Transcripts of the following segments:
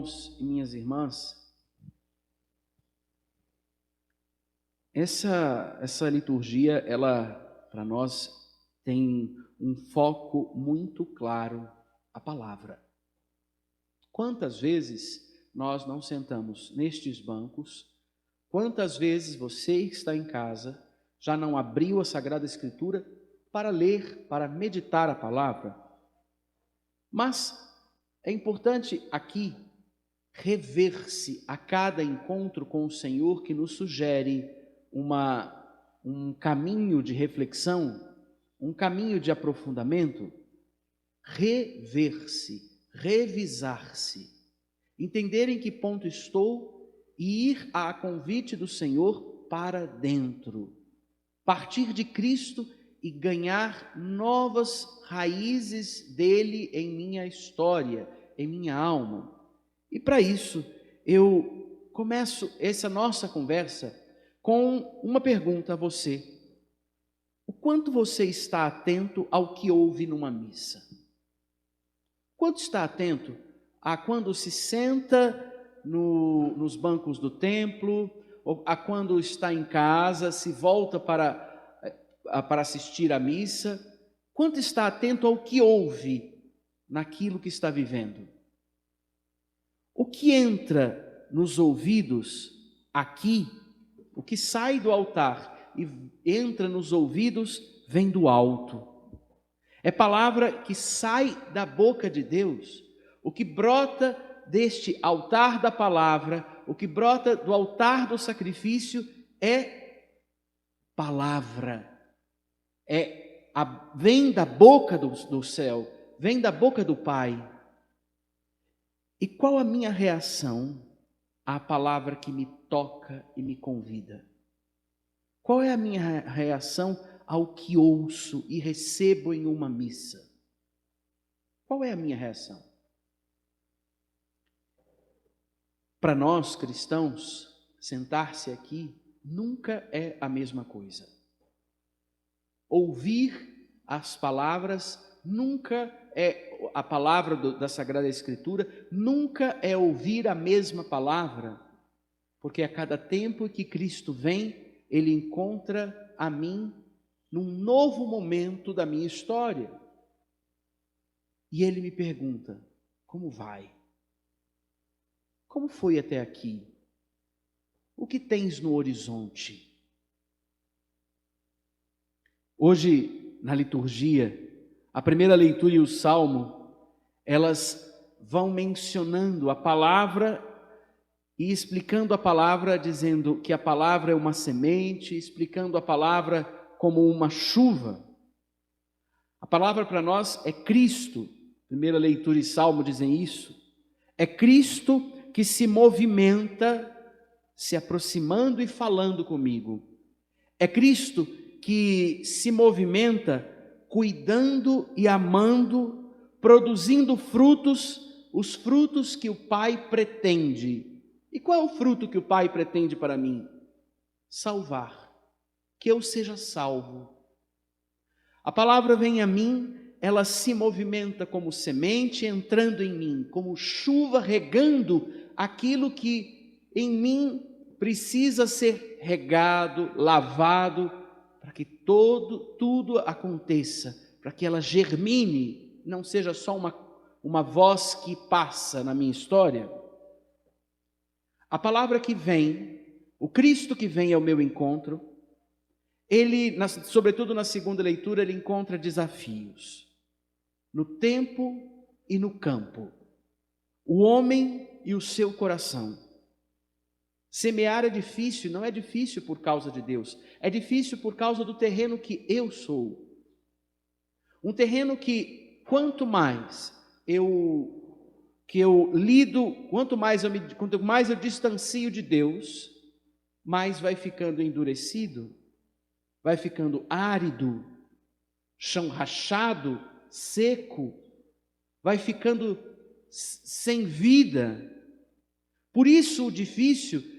irmãos e minhas irmãs, essa liturgia, ela, para nós, tem um foco muito claro, a palavra. Quantas vezes nós não sentamos nestes bancos, quantas vezes você que está em casa já não abriu a Sagrada Escritura para ler, para meditar a palavra? Mas é importante aqui rever-se a cada encontro com o Senhor que nos sugere um caminho de reflexão, um caminho de aprofundamento, rever-se, revisar-se, entender em que ponto estou e ir a convite do Senhor para dentro, partir de Cristo e ganhar novas raízes dele em minha história, em minha alma. E para isso, eu começo essa nossa conversa com uma pergunta a você. O quanto você está atento ao que ouve numa missa? Quanto está atento a quando se senta nos bancos do templo, ou a quando está em casa, se volta para assistir à missa? Quanto está atento ao que ouve naquilo que está vivendo? O que entra nos ouvidos aqui, o que sai do altar e entra nos ouvidos, vem do alto. É palavra que sai da boca de Deus. O que brota deste altar da palavra, o que brota do altar do sacrifício é palavra. Vem da boca do céu, vem da boca do Pai. E qual a minha reação à palavra que me toca e me convida? Qual é a minha reação ao que ouço e recebo em uma missa? Qual é a minha reação? Para nós cristãos, sentar-se aqui nunca é a mesma coisa. Ouvir as palavras nunca é a palavra da Sagrada Escritura, nunca é ouvir a mesma palavra, porque a cada tempo que Cristo vem, Ele encontra a mim num novo momento da minha história. E Ele me pergunta: como vai? Como foi até aqui? O que tens no horizonte? Hoje, na liturgia, a primeira leitura e o salmo, elas vão mencionando a palavra e explicando a palavra, dizendo que a palavra é uma semente, explicando a palavra como uma chuva. A palavra para nós é Cristo. Primeira leitura e salmo dizem isso. É Cristo que se movimenta, se aproximando e falando comigo. É Cristo que se movimenta cuidando e amando, produzindo frutos, os frutos que o Pai pretende. E qual é o fruto que o Pai pretende para mim? Salvar, que eu seja salvo. A palavra vem a mim, ela se movimenta como semente entrando em mim, como chuva regando aquilo que em mim precisa ser regado, lavado, para que tudo aconteça, para que ela germine, não seja só uma voz que passa na minha história. A palavra que vem, o Cristo que vem ao meu encontro, ele, sobretudo na segunda leitura, ele encontra desafios, no tempo e no campo, o homem e o seu coração. Semear é difícil, não é difícil por causa de Deus, é difícil por causa do terreno que eu sou. Um terreno que quanto mais eu lido, quanto mais eu distancio de Deus, mais vai ficando endurecido, vai ficando árido, chão rachado, seco, vai ficando sem vida. Por isso o difícil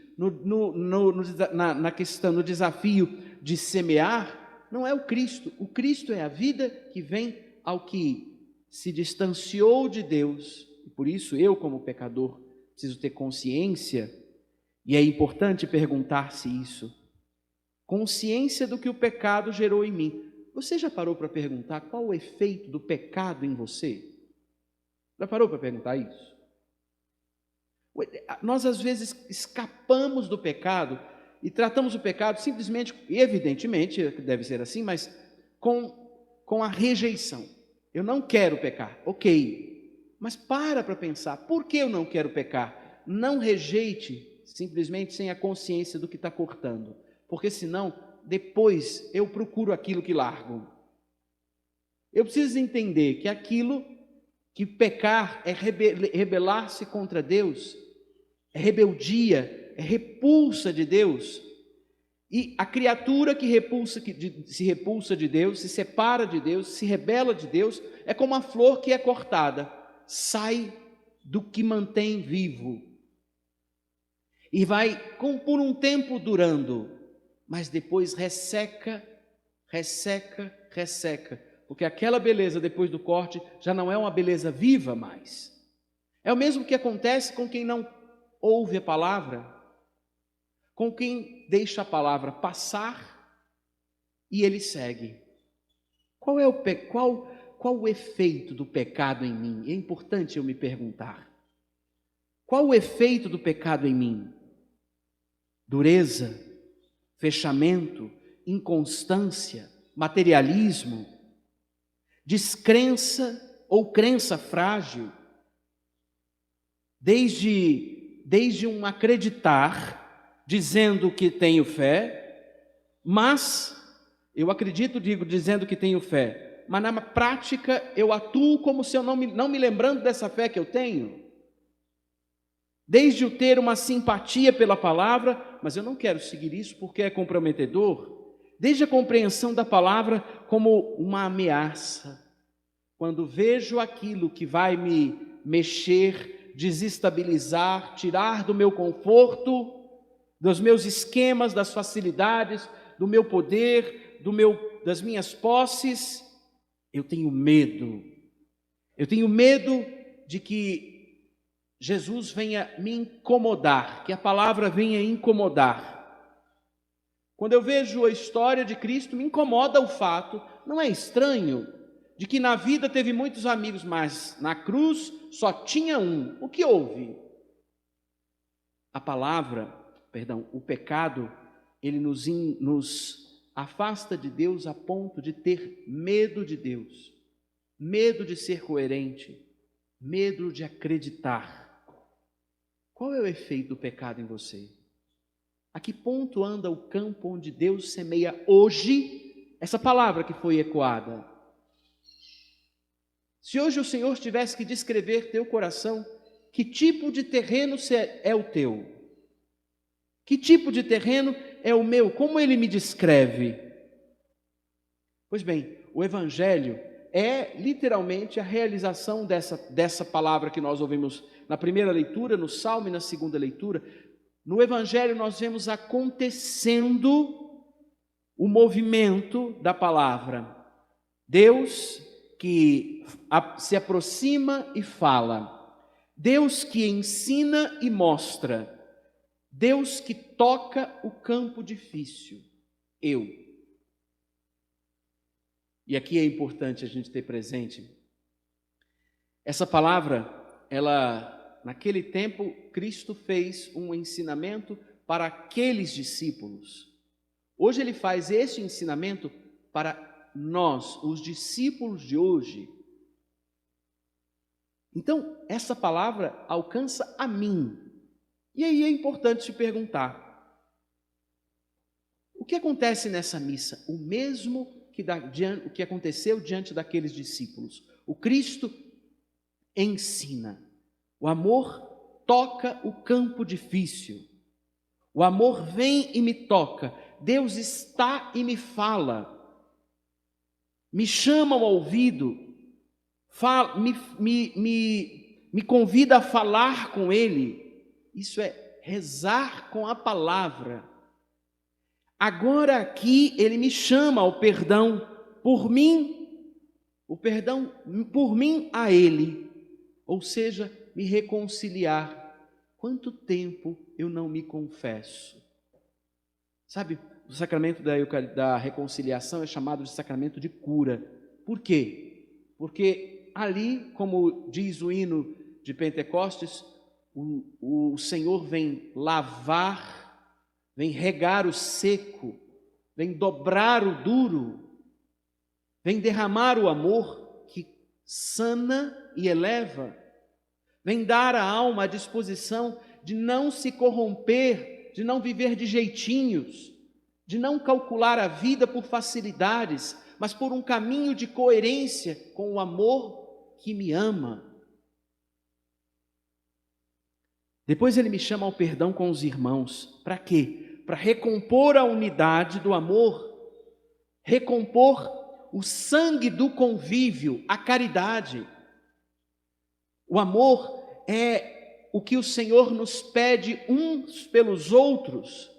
na questão, no desafio de semear, não é o Cristo é a vida que vem ao que se distanciou de Deus, e por isso eu como pecador preciso ter consciência, e é importante perguntar-se isso. Consciência do que o pecado gerou em mim. Você já parou para perguntar qual o efeito do pecado em você? Já parou para perguntar isso? Nós às vezes escapamos do pecado e tratamos o pecado simplesmente, e evidentemente deve ser assim, mas com a rejeição. Eu não quero pecar, ok, mas para pensar, por que eu não quero pecar? Não rejeite simplesmente sem a consciência do que está cortando, porque senão depois eu procuro aquilo que largo. Eu preciso entender que aquilo que pecar é rebelar-se contra Deus, é rebeldia, é repulsa de Deus. E a criatura que se repulsa de Deus, se separa de Deus, se rebela de Deus, é como a flor que é cortada, sai do que mantém vivo. E vai por um tempo durando, mas depois resseca, porque aquela beleza depois do corte já não é uma beleza viva mais. É o mesmo que acontece com quem não ouve a palavra, com quem deixa a palavra passar e ele segue. Qual o efeito do pecado em mim? É importante eu me perguntar. Qual o efeito do pecado em mim? Dureza, fechamento, inconstância, materialismo, descrença ou crença frágil, desde um acreditar, dizendo que tenho fé, mas eu acredito, dizendo que tenho fé, mas na prática eu atuo como se eu não me lembrando dessa fé que eu tenho. Desde eu ter uma simpatia pela palavra, mas eu não quero seguir isso porque é comprometedor. Desde a compreensão da palavra como uma ameaça. Quando vejo aquilo que vai me mexer, desestabilizar, tirar do meu conforto, dos meus esquemas, das facilidades, do meu poder, das minhas posses, eu tenho medo. Eu tenho medo de que Jesus venha me incomodar, que a palavra venha incomodar. Quando eu vejo a história de Cristo, me incomoda o fato, não é estranho, de que na vida teve muitos amigos, mas na cruz só tinha um. O que houve? O pecado, ele nos afasta de Deus a ponto de ter medo de Deus, medo de ser coerente, medo de acreditar. Qual é o efeito do pecado em você? A que ponto anda o campo onde Deus semeia hoje essa palavra que foi ecoada? Se hoje o Senhor tivesse que descrever teu coração, que tipo de terreno é o teu? Que tipo de terreno é o meu? Como ele me descreve? Pois bem, o Evangelho é literalmente a realização dessa palavra que nós ouvimos na primeira leitura, no Salmo e na segunda leitura. No Evangelho nós vemos acontecendo o movimento da palavra. Deus que se aproxima e fala. Deus que ensina e mostra. Deus que toca o campo difícil. Eu. E aqui é importante a gente ter presente. Essa palavra, naquele tempo, Cristo fez um ensinamento para aqueles discípulos. Hoje ele faz esse ensinamento para nós, os discípulos de hoje. Então, essa palavra alcança a mim. E aí é importante se perguntar: o que acontece nessa missa? O mesmo o que aconteceu diante daqueles discípulos. O Cristo ensina. O amor toca o campo difícil. O amor vem e me toca. Deus está e me fala. Me chama ao ouvido. Me convida a falar com Ele. Isso é rezar com a palavra. Agora aqui Ele me chama ao perdão por mim, o perdão por mim a Ele, ou seja, me reconciliar. quanto tempo eu não me confesso? Sabe, o sacramento da reconciliação é chamado de sacramento de cura. Por quê? Porque ali, como diz o hino de Pentecostes, o Senhor vem lavar, vem regar o seco, vem dobrar o duro, vem derramar o amor que sana e eleva, vem dar à alma a disposição de não se corromper, de não viver de jeitinhos, de não calcular a vida por facilidades, mas por um caminho de coerência com o amor que me ama. Depois ele me chama ao perdão com os irmãos. Para quê? Para recompor a unidade do amor, recompor o sangue do convívio, a caridade. O amor é o que o Senhor nos pede uns pelos outros,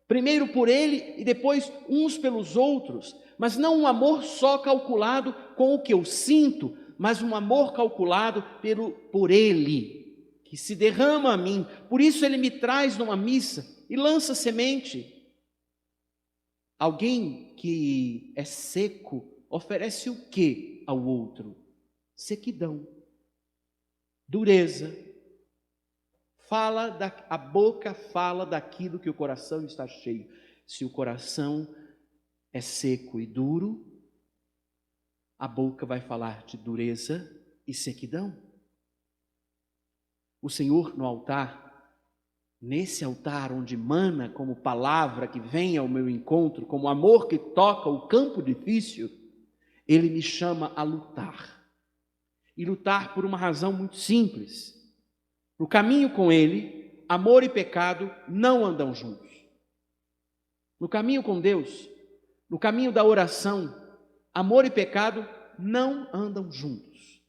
primeiro por Ele e depois uns pelos outros, mas não um amor só calculado com o que eu sinto, mas um amor calculado por Ele, que se derrama a mim. Por isso Ele me traz numa missa e lança semente. Alguém que é seco oferece o que ao outro? Sequidão, dureza. A boca fala daquilo que o coração está cheio. Se o coração é seco e duro, a boca vai falar de dureza e sequidão. O Senhor no altar, nesse altar onde mana como palavra que vem ao meu encontro, como amor que toca o campo difícil, Ele me chama a lutar. E lutar por uma razão muito simples. No caminho com Ele, amor e pecado não andam juntos. No caminho com Deus, no caminho da oração, amor e pecado não andam juntos.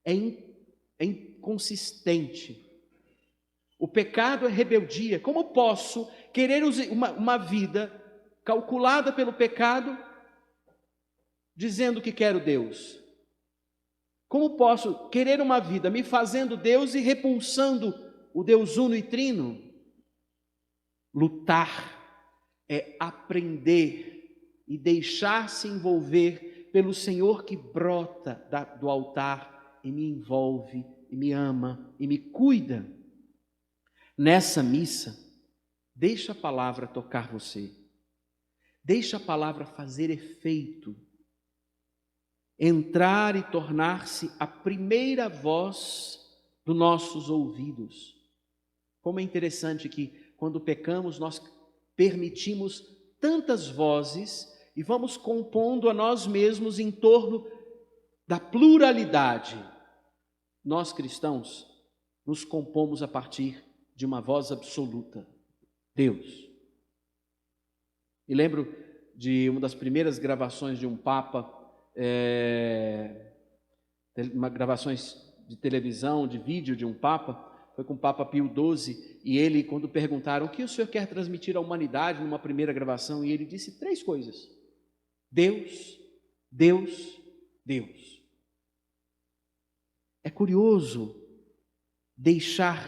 É inconsistente. O pecado é rebeldia. Como posso querer uma vida calculada pelo pecado, dizendo que quero Deus? Como posso querer uma vida me fazendo Deus e repulsando o Deus uno e trino? Lutar é aprender e deixar-se envolver pelo Senhor que brota do altar e me envolve, e me ama, e me cuida. Nessa missa, deixa a palavra tocar você. Deixa a palavra fazer efeito. Entrar e tornar-se a primeira voz dos nossos ouvidos. Como é interessante que, quando pecamos, nós permitimos tantas vozes e vamos compondo a nós mesmos em torno da pluralidade. Nós, cristãos, nos compomos a partir de uma voz absoluta, Deus. E lembro de uma das primeiras gravações de um Papa, gravações de televisão, de vídeo de um Papa, foi com o Papa Pio XII, e ele, quando perguntaram o que o senhor quer transmitir à humanidade numa primeira gravação, e ele disse 3 coisas: Deus, Deus, Deus. É curioso deixar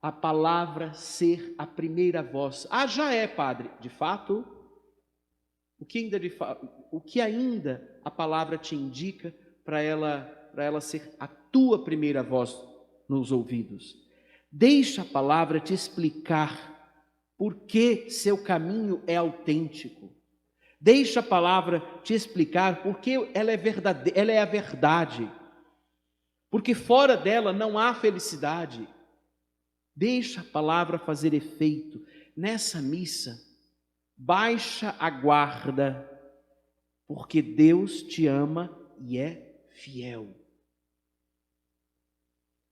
a palavra ser a primeira voz. Já é, padre, de fato. O que ainda a palavra te indica para ela ser a tua primeira voz nos ouvidos? Deixa a palavra te explicar por que seu caminho é autêntico. Deixa a palavra te explicar por que ela é a verdade. Porque fora dela não há felicidade. Deixa a palavra fazer efeito. Nessa missa, baixa a guarda, porque Deus te ama e é fiel.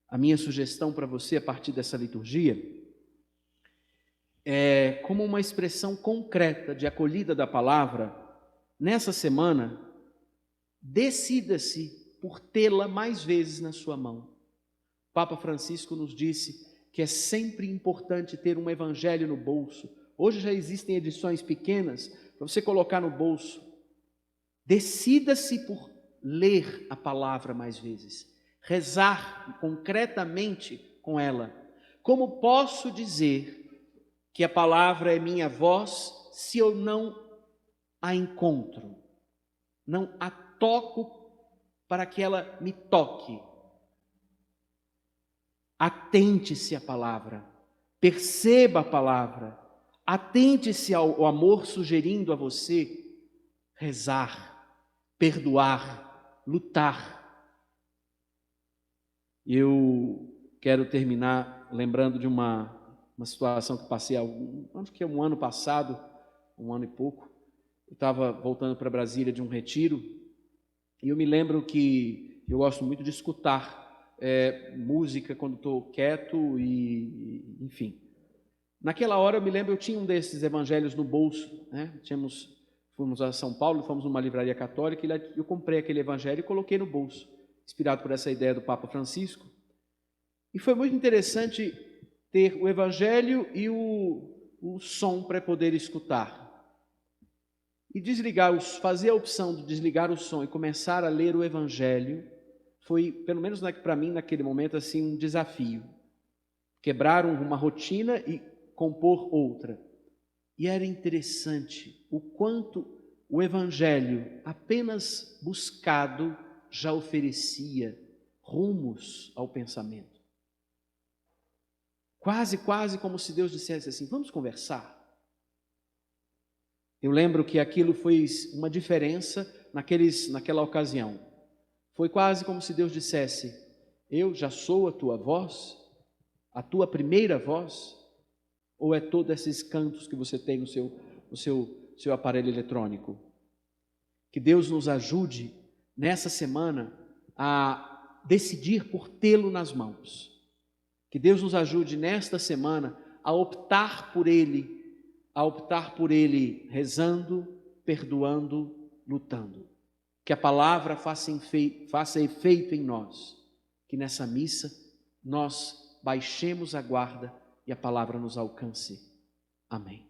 A minha sugestão para você, a partir dessa liturgia, é como uma expressão concreta de acolhida da palavra. Nessa semana, decida-se por tê-la mais vezes na sua mão. O Papa Francisco nos disse que é sempre importante ter um evangelho no bolso. Hoje já existem edições pequenas para você colocar no bolso. Decida-se por ler a palavra mais vezes, rezar concretamente com ela. Como posso dizer que a palavra é minha voz se eu não a encontro, não a toco para que ela me toque? Atente-se à palavra, perceba a palavra, atente-se ao amor sugerindo a você rezar, perdoar, lutar. Eu quero terminar lembrando de uma situação que passei, acho que é um ano passado, um ano e pouco. Eu estava voltando para Brasília de um retiro e eu me lembro que eu gosto muito de escutar música quando estou quieto e enfim. Naquela hora eu me lembro, eu tinha um desses evangelhos no bolso, né? Fomos a São Paulo, fomos numa livraria católica e eu comprei aquele evangelho e coloquei no bolso, inspirado por essa ideia do Papa Francisco. E foi muito interessante ter o evangelho e o som para poder escutar. E fazer a opção de desligar o som e começar a ler o evangelho foi, pelo menos para mim naquele momento, assim, um desafio. Quebrar uma rotina e compor outra. E era interessante o quanto o evangelho, apenas buscado, já oferecia rumos ao pensamento. Quase como se Deus dissesse assim: vamos conversar. Eu lembro que aquilo foi uma diferença naquela ocasião. Foi quase como se Deus dissesse: eu já sou a tua voz, a tua primeira voz, ou é todos esses cantos que você tem no seu aparelho eletrônico? Que Deus nos ajude nessa semana a decidir por tê-lo nas mãos. Que Deus nos ajude nesta semana a optar por Ele rezando, perdoando, lutando. Que a palavra faça efeito em nós. Que nessa missa nós baixemos a guarda e a palavra nos alcance. Amém.